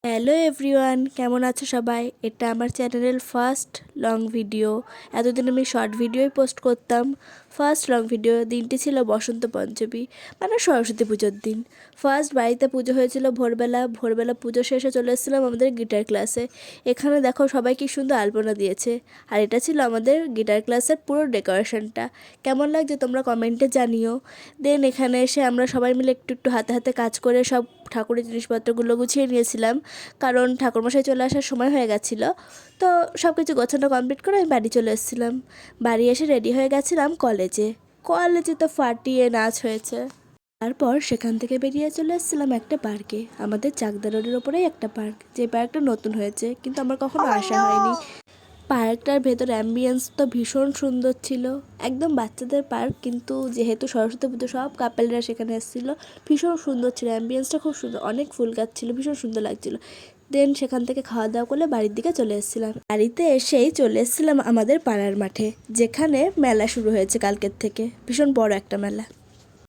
Hello everyone, কেমন আছো সবাই? এটা আমার চ্যানেলের ফার্স্ট লং ভিডিও। এতদিন আমি শর্ট ভিডিওই পোস্ট করতাম। ফার্স্ট লং ভিডিও দিনটি ছিল বসন্ত পঞ্চমী, মানে সরস্বতী পুজোর দিন। ফার্স্ট বাড়িতে পুজো হয়েছিল ভোরবেলা। ভোরবেলা পুজো শেষে চলে এসেছিলাম আমাদের গিটার ক্লাসে। এখানে দেখো সবাই কি সুন্দর আলপনা দিয়েছে। আর এটা ছিল আমাদের গিটার ক্লাসের পুরো ডেকোরেশনটা। কেমন লাগছে তোমরা কমেন্টে জানিও। দেন এখানে এসে আমরা সবাই মিলে একটু একটু হাতে হাতে কাজ করে সব ঠাকুরের জিনিসপত্রগুলো গুছিয়ে নিয়েছিলাম, কারণ ঠাকুরমশাই চলে আসার সময় হয়ে গেছিলো। তো সব কিছু গোছানো কমপ্লিট করে আমি বাড়ি চলে এসেছিলাম। বাড়ি এসে রেডি হয়ে গেছিলাম কলেজে। কলেজে তো ফাটিয়ে নাচ হয়েছে। তারপর সেখান থেকে বেরিয়ে চলে এসেছিলাম একটা পার্কে, আমাদের চাকদা রোডের ওপরেই একটা পার্ক, যে পার্কটা নতুন হয়েছে কিন্তু আমার কখনো আসা হয়নি। পার্কটার ভেতর অ্যাম্বিয়েন্স তো ভীষণ সুন্দর ছিল, একদম বাচ্চাদের পার্ক, কিন্তু যেহেতু সরস্বতী পুজো সব কাপেলরা সেখানে এসেছিলো। ভীষণ সুন্দর ছিল, অ্যাম্বিয়েন্সটা খুব সুন্দর, অনেক ফুল গাছ ছিল, ভীষণ সুন্দর লাগছিল। দেন সেখান থেকে খাওয়া দাওয়া করলে বাড়ির দিকে চলে এসেছিলাম। বাড়িতে এসেই চলে এসেছিলাম আমাদের পাড়ার মাঠে, যেখানে মেলা শুরু হয়েছে কালকের থেকে, ভীষণ বড় একটা মেলা।